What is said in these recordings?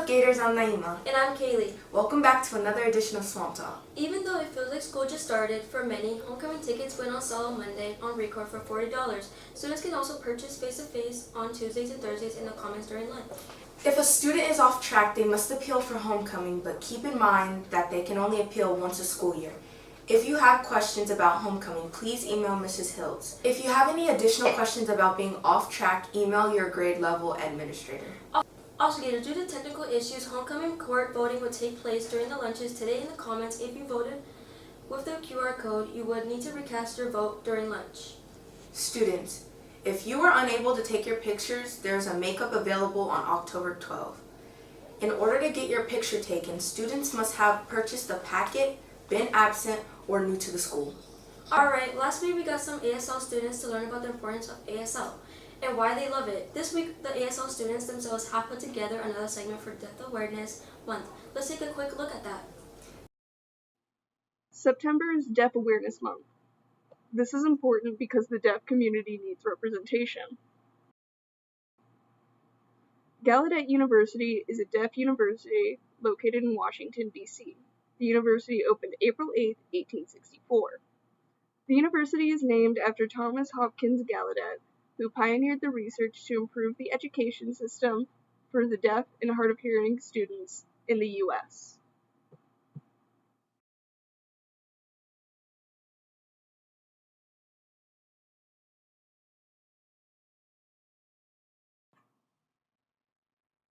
up, Gators? I'm Naima. And I'm Kaylee. Welcome back to another edition of Swamp Talk. Even though it feels like school just started, for many, homecoming tickets went on sale on Monday on Record for $40. Students can also purchase face-to-face on Tuesdays and Thursdays in the Commons during lunch. If a student is off track, they must appeal for homecoming, but keep in mind that they can only appeal once a school year. If you have questions about homecoming, please email Mrs. Hiltz. If you have any additional questions about being off track, email your grade level administrator. Also, Gators, due to technical issues, homecoming court voting would take place during the lunches today in the comments. If you voted with the QR code, you would need to recast your vote during lunch. Students, if you are unable to take your pictures, there's a makeup available on October 12th. In order to get your picture taken, students must have purchased a packet, been absent, or new to the school. Alright, last week we got some ASL students to learn about the importance of ASL and why they love it. This week, the ASL students themselves have put together another segment for Deaf Awareness Month. Let's take a quick look at that. September is Deaf Awareness Month. This is important because the deaf community needs representation. Gallaudet University is a deaf university located in Washington, D.C. The university opened April 8, 1864. The university is named after Thomas Hopkins Gallaudet, who pioneered the research to improve the education system for the deaf and hard of hearing students in the U.S.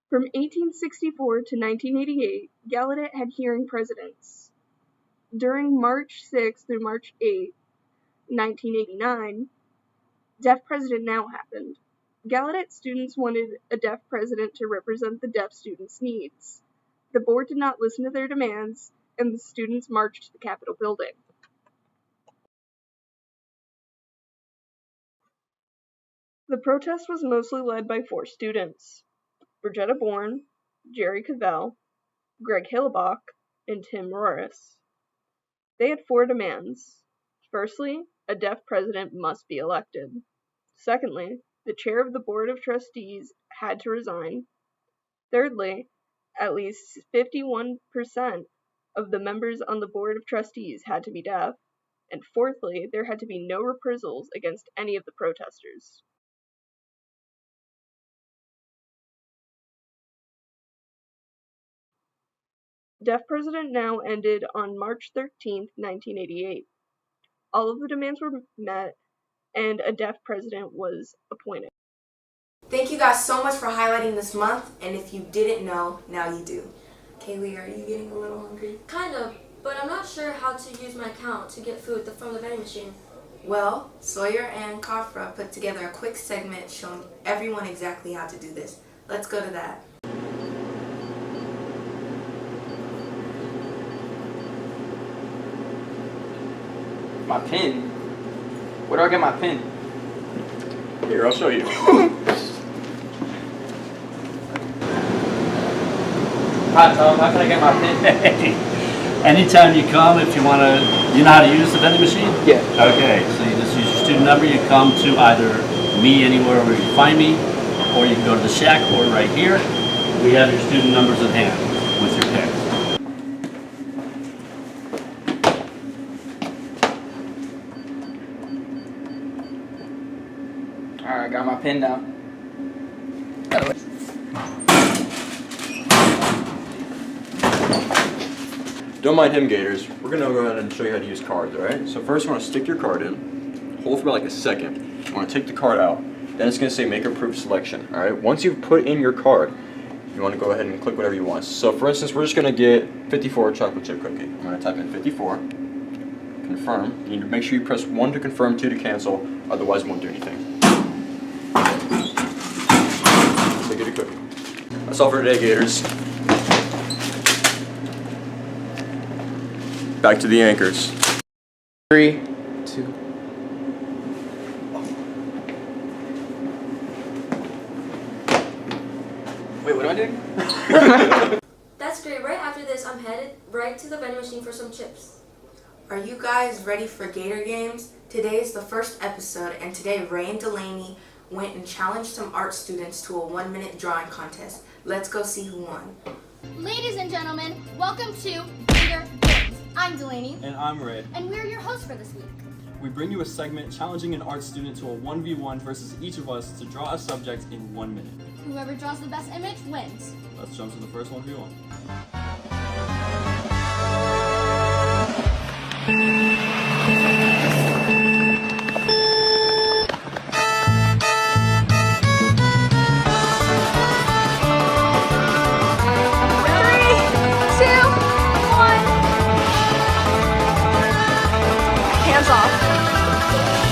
From 1864 to 1988, Gallaudet had hearing presidents. During March 6 through March 8, 1989, deaf president now happened. Gallaudet students wanted a deaf president to represent the deaf students' needs. The board did not listen to their demands, and the students marched to the Capitol building. The protest was mostly led by 4 students: Bridgetta Bourne, Jerry Cavell, Greg Hillebach, and Tim Rorris. They had 4 demands. Firstly, a deaf president must be elected. Secondly, the chair of the Board of Trustees had to resign. Thirdly, at least 51% of the members on the Board of Trustees had to be deaf. And fourthly, there had to be no reprisals against any of the protesters. Deaf President Now ended on March 13, 1988. All of the demands were met, and a deaf president was appointed. Thank you guys so much for highlighting this month, and if you didn't know, now you do. Kaylee, are you getting a little hungry? Kind of, but I'm not sure how to use my account to get food from the vending machine. Well, Sawyer and Kafra put together a quick segment showing everyone exactly how to do this. Let's go to that. My pin? Where do I get my pin? Here, I'll show you. Hi Tom, how can I get my pin? Anytime you come, if you want to, you know how to use the vending machine? Yeah. Okay, so you just use your student number, you come to either me anywhere where you find me, or you can go to the shack or right here. We have your student numbers at hand with your pins. Alright, got my pin now. Don't mind him, Gators. We're gonna go ahead and show you how to use cards, alright? So first you wanna stick your card in, hold for about like a second. You wanna take the card out, then it's gonna say make approved selection, alright? Once you've put in your card, you wanna go ahead and click whatever you want. So for instance, we're just gonna get 54 chocolate chip cookie. I'm gonna type in 54, confirm. You need to make sure you press 1 to confirm, 2 to cancel, otherwise it won't do anything. So get a cookie. That's all for today, Gators. Back to the anchors. 3, 2. Wait, what am I doing? That's great. Right after this, I'm headed right to the vending machine for some chips. Are you guys ready for Gator Games? Today is the first episode, and today Ray and Delaney went and challenged some art students to a 1-minute drawing contest. Let's go see who won. Ladies and gentlemen, welcome to Gator Games. I'm Delaney, And I'm Ray. and we're your hosts for this week. We bring you a segment challenging an art student to a 1v1 versus each of us to draw a subject in 1 minute. Whoever draws the best image wins. Let's jump to the first 1v1. Hands off.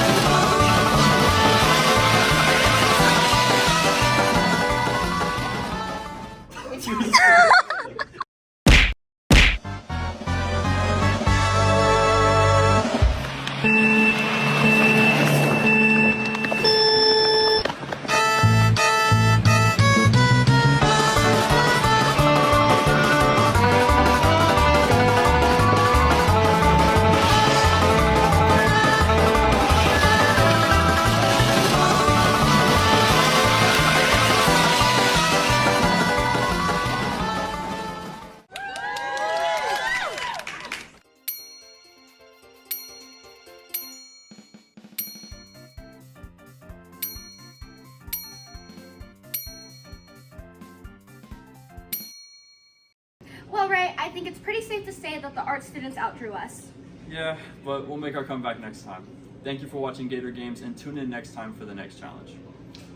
Well, Ray, I think it's pretty safe to say that the art students outdrew us. Yeah, but we'll make our comeback next time. Thank you for watching Gator Games and tune in next time for the next challenge.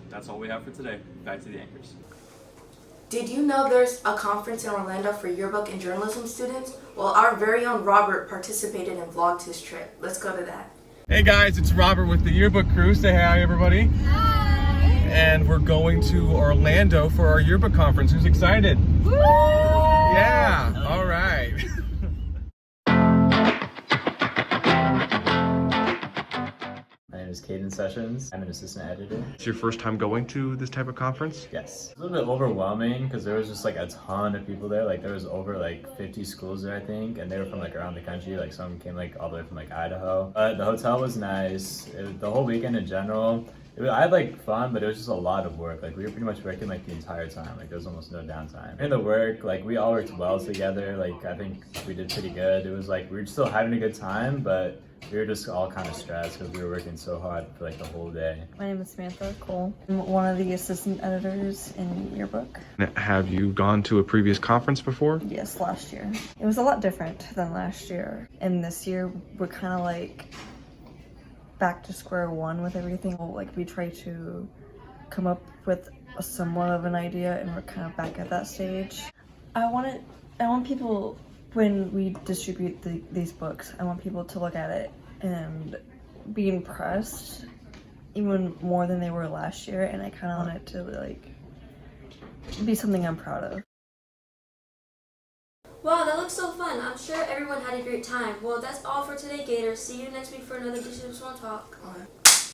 That's all we have for today. Back to the anchors. Did you know there's a conference in Orlando for yearbook and journalism students? Well, our very own Robert participated and vlogged his trip. Let's go to that. Hey guys, it's Robert with the Yearbook crew. Say hi, everybody. Hi! And we're going to Orlando for our Yearbook Conference. Who's excited? Woo! Yeah, all right. My name is Caden Sessions. I'm an assistant editor. It's your first time going to this type of conference? Yes. It's a little bit overwhelming because there was just like a ton of people there. Like there was over like 50 schools there, I think, and they were from like around the country. Like some came like all the way from like Idaho. But the hotel was nice. The whole weekend in general, I had like fun, but it was just a lot of work. Like we were pretty much working like the entire time. Like there was almost no downtime. And the work, like we all worked well together. Like I think we did pretty good. It was like we were still having a good time, but we were just all kind of stressed because we were working so hard for like the whole day. My name is Samantha Cole. I'm one of the assistant editors in Yearbook. Have you gone to a previous conference before? Yes, last year. It was a lot different than last year. And this year we're kind of like back to square one with everything. Like we try to come up with somewhat of an idea and we're kind of back at that stage. I want people, when we distribute these books, I want people to look at it and be impressed even more than they were last year, and I kind of want it to like be something I'm proud of. Wow, that looks so fun. I'm sure everyone had a great time. Well, that's all for today, Gators. See you next week for another edition of Small Talk.